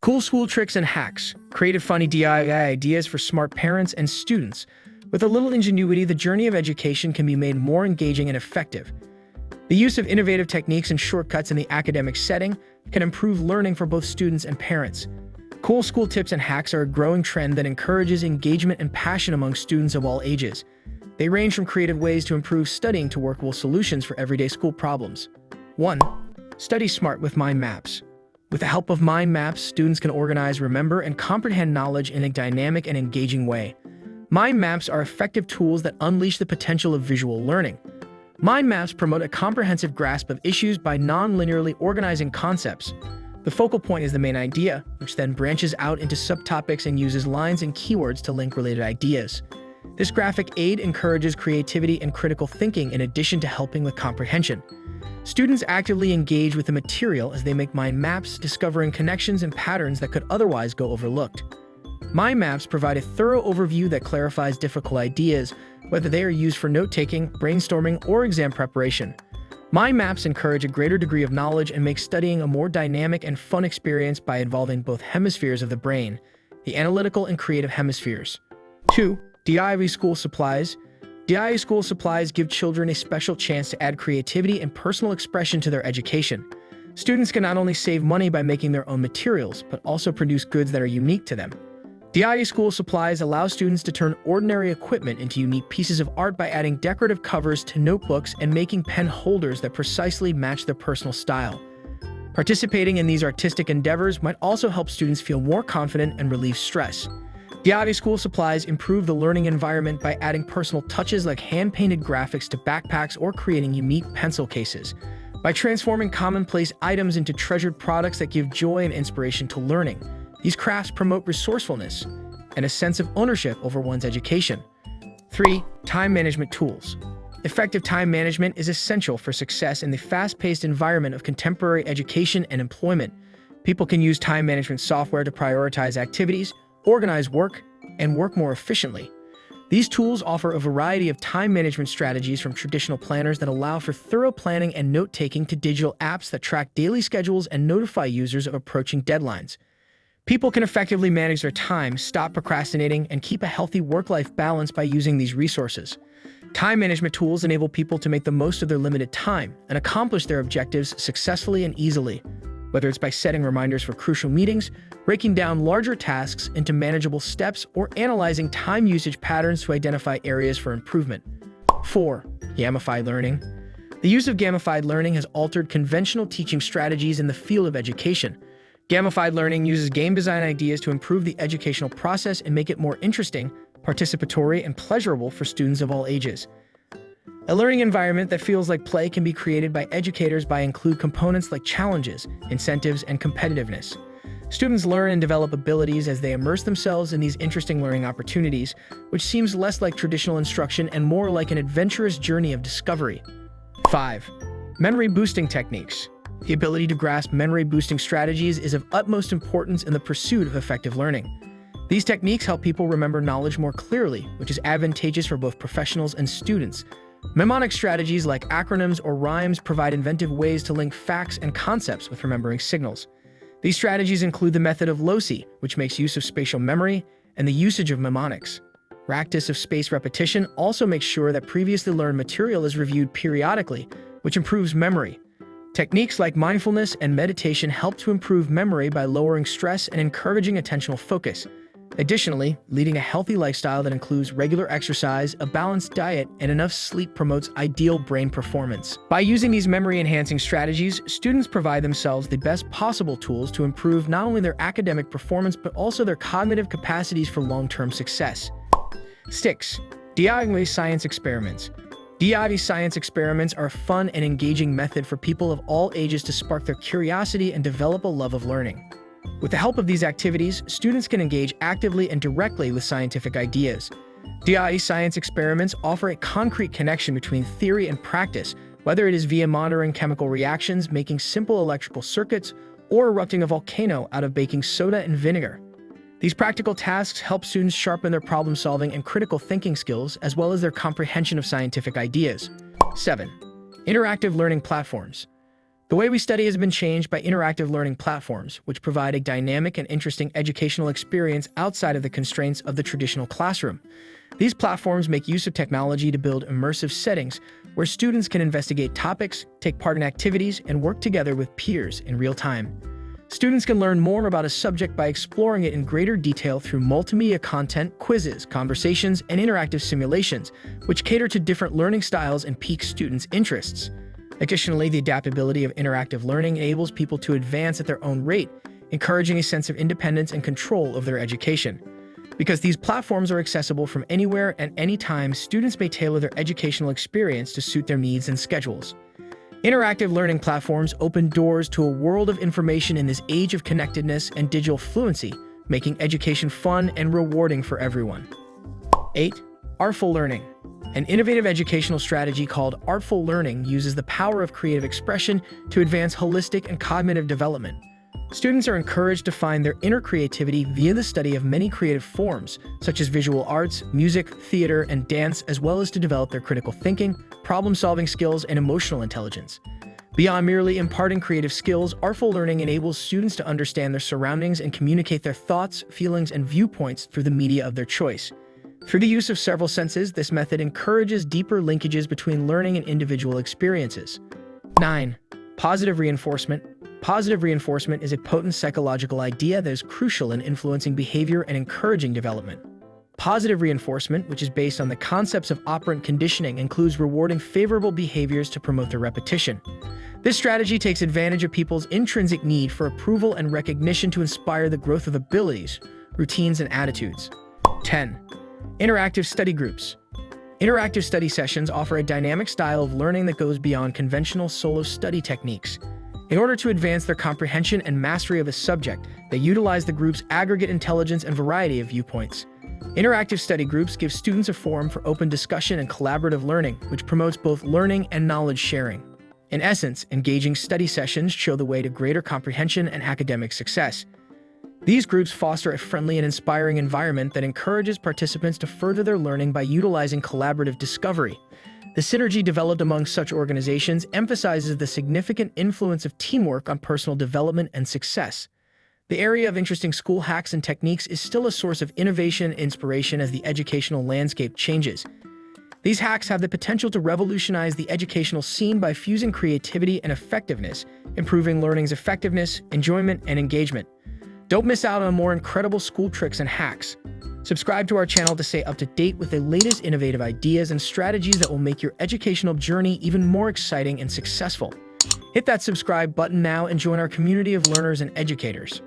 Cool school tricks and hacks. Creative, funny DIY ideas for smart parents and students. With a little ingenuity, the journey of education can be made more engaging and effective. The use of innovative techniques and shortcuts in the academic setting can improve learning for both students and parents. Cool school tips and hacks are a growing trend that encourages engagement and passion among students of all ages. They range from creative ways to improve studying to workable solutions for everyday school problems. 1. Study smart with mind maps. With the help of mind maps, students can organize, remember, and comprehend knowledge in a dynamic and engaging way. Mind maps are effective tools that unleash the potential of visual learning. Mind maps promote a comprehensive grasp of issues by non-linearly organizing concepts. The focal point is the main idea, which then branches out into subtopics and uses lines and keywords to link related ideas. This graphic aid encourages creativity and critical thinking in addition to helping with comprehension. Students actively engage with the material as they make mind maps, discovering connections and patterns that could otherwise go overlooked. Mind maps provide a thorough overview that clarifies difficult ideas, whether they are used for note-taking, brainstorming, or exam preparation. Mind maps encourage a greater degree of knowledge and make studying a more dynamic and fun experience by involving both hemispheres of the brain, the analytical and creative hemispheres. 2. DIY school supplies. DIY school supplies give children a special chance to add creativity and personal expression to their education. Students can not only save money by making their own materials, but also produce goods that are unique to them. DIY school supplies allow students to turn ordinary equipment into unique pieces of art by adding decorative covers to notebooks and making pen holders that precisely match their personal style. Participating in these artistic endeavors might also help students feel more confident and relieve stress. DIY school supplies improve the learning environment by adding personal touches like hand-painted graphics to backpacks or creating unique pencil cases. By transforming commonplace items into treasured products that give joy and inspiration to learning, these crafts promote resourcefulness and a sense of ownership over one's education. 3. Time management tools. Effective time management is essential for success in the fast-paced environment of contemporary education and employment. People can use time management software to prioritize activities, organize work, and work more efficiently. These tools offer a variety of time management strategies, from traditional planners that allow for thorough planning and note-taking to digital apps that track daily schedules and notify users of approaching deadlines. People can effectively manage their time, stop procrastinating, and keep a healthy work-life balance by using these resources. Time management tools enable people to make the most of their limited time and accomplish their objectives successfully and easily. Whether it's by setting reminders for crucial meetings, breaking down larger tasks into manageable steps, or analyzing time usage patterns to identify areas for improvement. 4. Gamified learning. The use of gamified learning has altered conventional teaching strategies in the field of education. Gamified learning uses game design ideas to improve the educational process and make it more interesting, participatory, and pleasurable for students of all ages. A learning environment that feels like play can be created by educators by include components like challenges, incentives, and competitiveness. Students learn and develop abilities as they immerse themselves in these interesting learning opportunities, which seems less like traditional instruction and more like an adventurous journey of discovery. 5. Memory boosting techniques. The ability to grasp memory boosting strategies is of utmost importance in the pursuit of effective learning. These techniques help people remember knowledge more clearly, which is advantageous for both professionals and students. Mnemonic strategies like acronyms or rhymes provide inventive ways to link facts and concepts with remembering signals. These strategies include the method of loci, which makes use of spatial memory, and the usage of mnemonics. Practice of spaced repetition also makes sure that previously learned material is reviewed periodically, which improves memory. Techniques like mindfulness and meditation help to improve memory by lowering stress and encouraging attentional focus. Additionally, leading a healthy lifestyle that includes regular exercise, a balanced diet, and enough sleep promotes ideal brain performance. By using these memory-enhancing strategies, students provide themselves the best possible tools to improve not only their academic performance but also their cognitive capacities for long-term success. 6. DIY science experiments. DIY science experiments are a fun and engaging method for people of all ages to spark their curiosity and develop a love of learning. With the help of these activities, students can engage actively and directly with scientific ideas. DIY science experiments offer a concrete connection between theory and practice, whether it is via monitoring chemical reactions, making simple electrical circuits, or erupting a volcano out of baking soda and vinegar. These practical tasks help students sharpen their problem-solving and critical thinking skills, as well as their comprehension of scientific ideas. 7. Interactive learning platforms. The way we study has been changed by interactive learning platforms, which provide a dynamic and interesting educational experience outside of the constraints of the traditional classroom. These platforms make use of technology to build immersive settings where students can investigate topics, take part in activities, and work together with peers in real time. Students can learn more about a subject by exploring it in greater detail through multimedia content, quizzes, conversations, and interactive simulations, which cater to different learning styles and pique students' interests. Additionally, the adaptability of interactive learning enables people to advance at their own rate, encouraging a sense of independence and control of their education. Because these platforms are accessible from anywhere and anytime, students may tailor their educational experience to suit their needs and schedules. Interactive learning platforms open doors to a world of information in this age of connectedness and digital fluency, making education fun and rewarding for everyone. 8. Artful learning. An innovative educational strategy called Artful learning uses the power of creative expression to advance holistic and cognitive development. Students are encouraged to find their inner creativity via the study of many creative forms, such as visual arts, music, theater, and dance, as well as to develop their critical thinking, problem-solving skills, and emotional intelligence. Beyond merely imparting creative skills, Artful learning enables students to understand their surroundings and communicate their thoughts, feelings, and viewpoints through the media of their choice. Through the use of several senses, this method encourages deeper linkages between learning and individual experiences. 9. Positive reinforcement. Positive reinforcement is a potent psychological idea that is crucial in influencing behavior and encouraging development. Positive reinforcement, which is based on the concepts of operant conditioning, includes rewarding favorable behaviors to promote their repetition. This strategy takes advantage of people's intrinsic need for approval and recognition to inspire the growth of abilities, routines, and attitudes. 10. Interactive study groups. Interactive study sessions offer a dynamic style of learning that goes beyond conventional solo study techniques. In order to advance their comprehension and mastery of a subject, they utilize the group's aggregate intelligence and variety of viewpoints. Interactive study groups give students a forum for open discussion and collaborative learning, which promotes both learning and knowledge sharing. In essence, engaging study sessions show the way to greater comprehension and academic success. These groups foster a friendly and inspiring environment that encourages participants to further their learning by utilizing collaborative discovery. The synergy developed among such organizations emphasizes the significant influence of teamwork on personal development and success. The area of interesting school hacks and techniques is still a source of innovation and inspiration as the educational landscape changes. These hacks have the potential to revolutionize the educational scene by fusing creativity and effectiveness, improving learning's effectiveness, enjoyment, and engagement. Don't miss out on more incredible school tricks and hacks. Subscribe to our channel to stay up to date with the latest innovative ideas and strategies that will make your educational journey even more exciting and successful. Hit that subscribe button now and join our community of learners and educators.